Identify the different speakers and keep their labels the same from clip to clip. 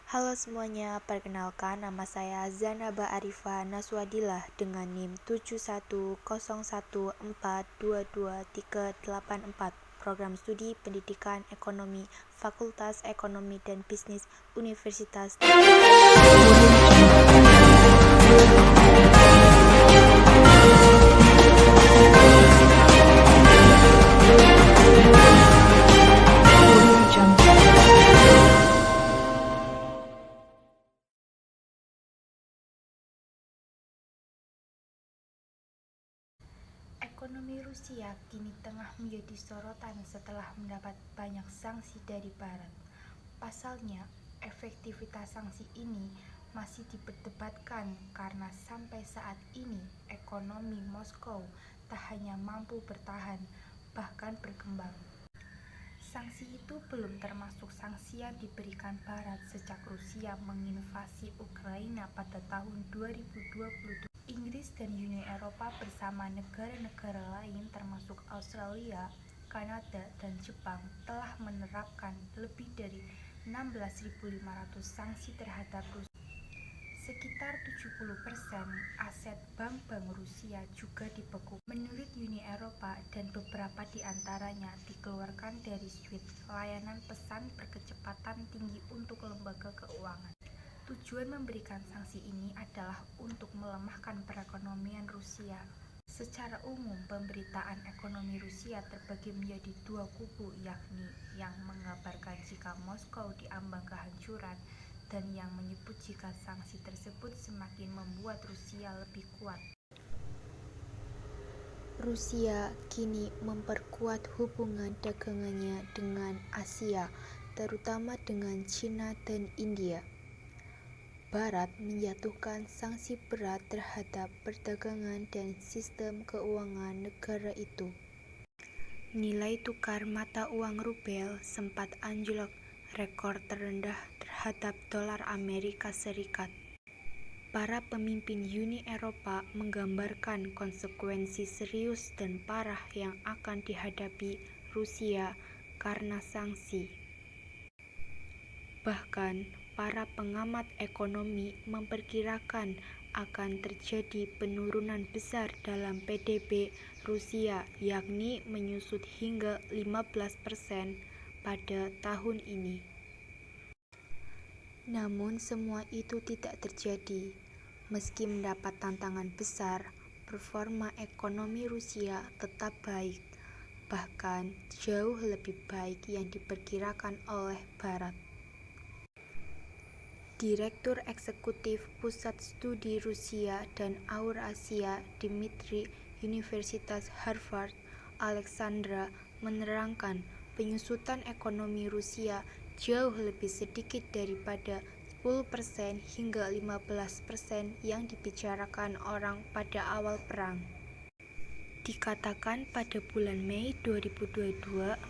Speaker 1: Halo semuanya, perkenalkan nama saya Zanaba Arifa Naswadillah dengan NIM 7101422384, Program Studi Pendidikan Ekonomi, Fakultas Ekonomi dan Bisnis Universitas Ekonomi Rusia kini tengah menjadi sorotan setelah mendapat banyak sanksi dari Barat. Pasalnya, efektivitas sanksi ini masih diperdebatkan karena sampai saat ini ekonomi Moskow tak hanya mampu bertahan, bahkan berkembang. Sanksi itu belum termasuk sanksi yang diberikan Barat sejak Rusia menginvasi Ukraina pada tahun 2022. Inggris dan Uni Eropa bersama negara-negara lain termasuk Australia, Kanada, dan Jepang telah menerapkan lebih dari 16.500 sanksi terhadap Rusia. Sekitar 70% aset bank-bank Rusia juga dibekukan. Menurut Uni Eropa dan beberapa di antaranya dikeluarkan dari SWIFT, layanan pesan berkecepatan tinggi untuk lembaga keuangan. Tujuan memberikan sanksi ini adalah untuk melemahkan perekonomian Rusia. Secara umum, pemberitaan ekonomi Rusia terbagi menjadi dua kubu, yakni yang mengabarkan jika Moskow diambang kehancuran dan yang menyebut jika sanksi tersebut semakin membuat Rusia lebih kuat. Rusia kini memperkuat hubungan dagangannya dengan Asia, terutama dengan China dan India. Barat menjatuhkan sanksi berat terhadap perdagangan dan sistem keuangan negara itu. Nilai tukar mata uang rubel sempat anjlok rekor terendah terhadap dolar Amerika Serikat. Para pemimpin Uni Eropa menggambarkan konsekuensi serius dan parah yang akan dihadapi Rusia karena sanksi. Bahkan, para pengamat ekonomi memperkirakan akan terjadi penurunan besar dalam PDB Rusia, yakni menyusut hingga 15% pada tahun ini. Namun semua itu tidak terjadi. Meski mendapat tantangan besar, performa ekonomi Rusia tetap baik, bahkan jauh lebih baik yang diperkirakan oleh Barat. Direktur Eksekutif Pusat Studi Rusia dan Eurasia Dmitri Universitas Harvard, Alexandra, menerangkan penyusutan ekonomi Rusia jauh lebih sedikit daripada 10% hingga 15% yang dibicarakan orang pada awal perang. Dikatakan pada bulan Mei 2022,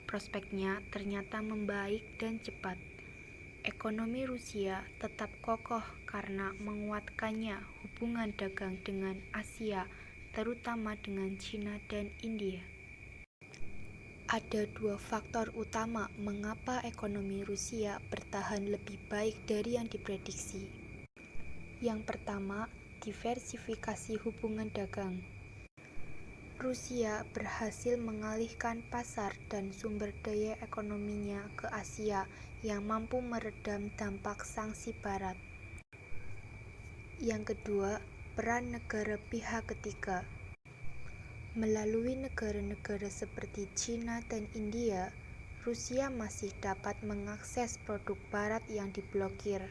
Speaker 1: prospeknya ternyata membaik dan cepat. Ekonomi Rusia tetap kokoh karena menguatkannya hubungan dagang dengan Asia, terutama dengan China dan India. Ada dua faktor utama mengapa ekonomi Rusia bertahan lebih baik dari yang diprediksi. Yang pertama, diversifikasi hubungan dagang. Rusia berhasil mengalihkan pasar dan sumber daya ekonominya ke Asia yang mampu meredam dampak sanksi Barat. Yang kedua, peran negara pihak ketiga. Melalui negara-negara seperti China dan India, Rusia masih dapat mengakses produk Barat yang diblokir.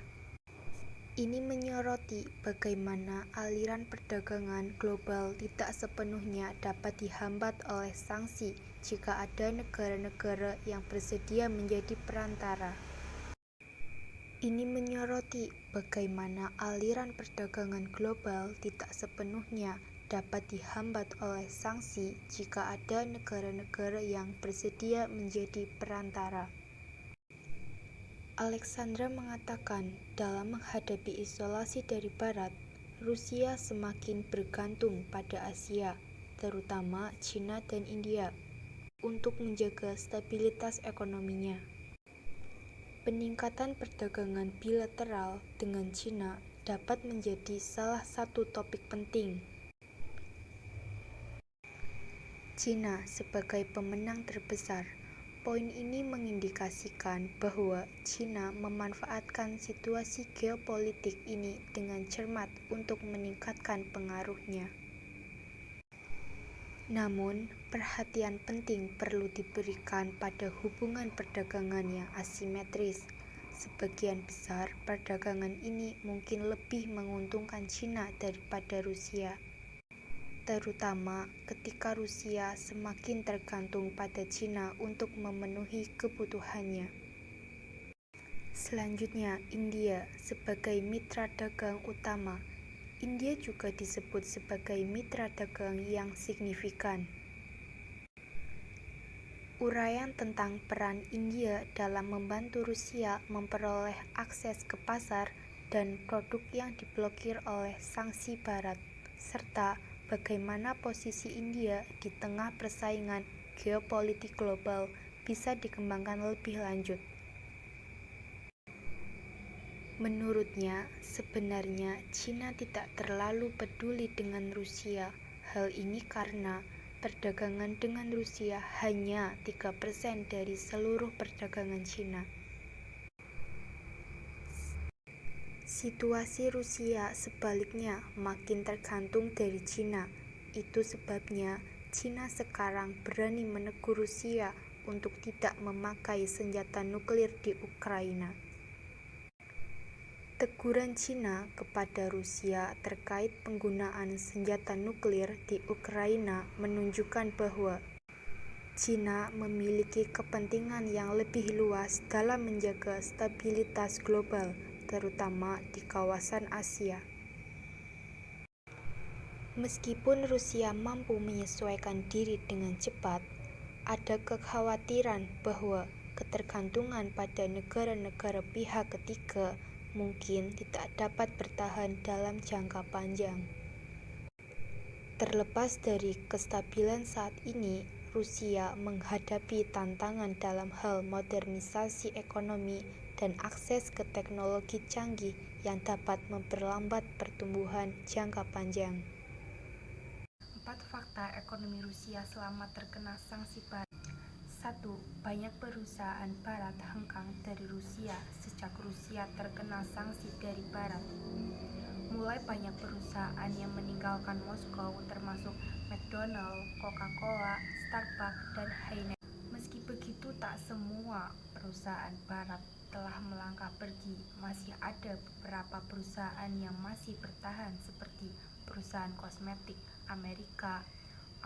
Speaker 1: Ini menyoroti bagaimana aliran perdagangan global tidak sepenuhnya dapat dihambat oleh sanksi jika ada negara-negara yang bersedia menjadi perantara. Ini menyoroti bagaimana aliran perdagangan global tidak sepenuhnya dapat dihambat oleh sanksi jika ada negara-negara yang bersedia menjadi perantara. Alexandra mengatakan, dalam menghadapi isolasi dari Barat, Rusia semakin bergantung pada Asia, terutama China dan India. untuk menjaga stabilitas ekonominya. Peningkatan perdagangan bilateral dengan Cina dapat menjadi salah satu topik penting. Cina sebagai pemenang terbesar. Poin ini mengindikasikan bahwa Cina memanfaatkan situasi geopolitik ini dengan cermat untuk meningkatkan pengaruhnya. Namun, perhatian penting perlu diberikan pada hubungan perdagangan yang asimetris. Sebagian besar perdagangan ini mungkin lebih menguntungkan Cina daripada Rusia, terutama ketika Rusia semakin tergantung pada Cina untuk memenuhi kebutuhannya. Selanjutnya, India sebagai mitra dagang utama. India juga disebut sebagai mitra dagang yang signifikan. Uraian tentang peran India dalam membantu Rusia memperoleh akses ke pasar dan produk yang diblokir oleh sanksi Barat, serta bagaimana posisi India di tengah persaingan geopolitik global bisa dikembangkan lebih lanjut. Menurutnya, sebenarnya Cina tidak terlalu peduli dengan Rusia. Hal ini karena perdagangan dengan Rusia hanya 3% dari seluruh perdagangan Cina. Situasi Rusia sebaliknya makin tergantung dari Cina. Itu sebabnya Cina sekarang berani menegur Rusia untuk tidak memakai senjata nuklir di Ukraina. Teguran Cina kepada Rusia terkait penggunaan senjata nuklir di Ukraina menunjukkan bahwa Cina memiliki kepentingan yang lebih luas dalam menjaga stabilitas global, terutama di kawasan Asia. Meskipun Rusia mampu menyesuaikan diri dengan cepat, ada kekhawatiran bahwa ketergantungan pada negara-negara pihak ketiga mungkin tidak dapat bertahan dalam jangka panjang. Terlepas dari kestabilan saat ini, Rusia menghadapi tantangan dalam hal modernisasi ekonomi dan akses ke teknologi canggih yang dapat memperlambat pertumbuhan jangka panjang. 4 fakta ekonomi Rusia selama terkena sanksi Barat. 1. Banyak perusahaan Barat hengkang dari Rusia sejak Rusia terkena sanksi dari Barat. Mulai banyak perusahaan yang meninggalkan Moskow, termasuk McDonald, Coca-Cola, Starbucks, dan Heineken. Meski begitu, tak semua perusahaan Barat telah melangkah pergi. Masih ada beberapa perusahaan yang masih bertahan, seperti perusahaan kosmetik Amerika,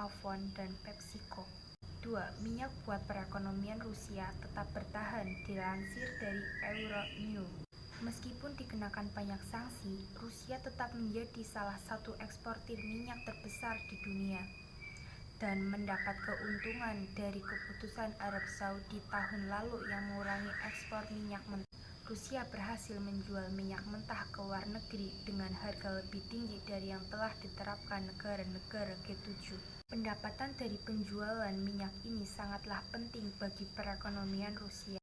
Speaker 1: Avon, dan PepsiCo. 2. Minyak buat perekonomian Rusia tetap bertahan, dilansir dari Euronews. Meskipun dikenakan banyak sanksi, Rusia tetap menjadi salah satu eksportir minyak terbesar di dunia dan mendapat keuntungan dari keputusan Arab Saudi tahun lalu yang mengurangi ekspor minyak mentah. Rusia berhasil menjual minyak mentah ke luar negeri dengan harga lebih tinggi dari yang telah diterapkan negara-negara G7. Pendapatan dari penjualan minyak ini sangatlah penting bagi perekonomian Rusia.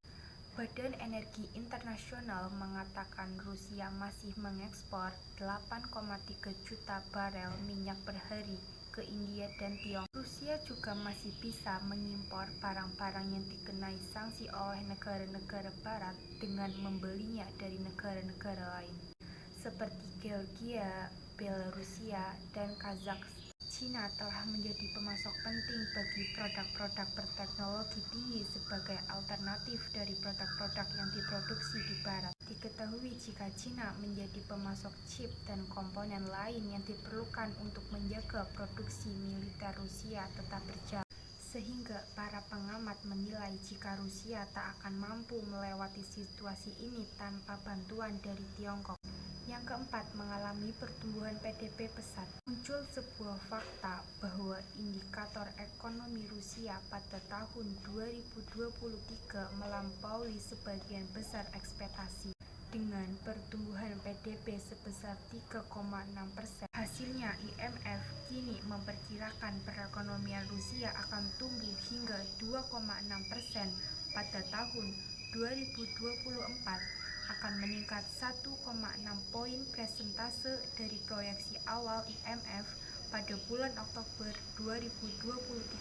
Speaker 1: Badan Energi Internasional mengatakan Rusia masih mengekspor 8,3 juta barel minyak per hari ke India dan Tiongkok. Rusia juga masih bisa mengimpor barang-barang yang dikenai sanksi oleh negara-negara Barat dengan membelinya dari negara-negara lain, seperti Georgia, Belarusia, dan Kazakhstan. Cina telah menjadi pemasok penting bagi produk-produk berteknologi tinggi sebagai alternatif dari produk-produk yang diproduksi di Barat. Diketahui jika Cina menjadi pemasok chip dan komponen lain yang diperlukan untuk menjaga produksi militer Rusia tetap berjalan. Sehingga para pengamat menilai jika Rusia tak akan mampu melewati situasi ini tanpa bantuan dari Tiongkok. Yang keempat, mengalami pertumbuhan PDB pesat. Muncul sebuah fakta bahwa indikator ekonomi Rusia pada tahun 2023 melampaui sebagian besar ekspektasi. dengan pertumbuhan PDB sebesar 3,6%. Hasilnya, IMF kini memperkirakan perekonomian Rusia akan tumbuh hingga 2,6% pada tahun 2024, akan meningkat 1,6 poin persentase dari proyeksi awal IMF pada bulan Oktober 2023.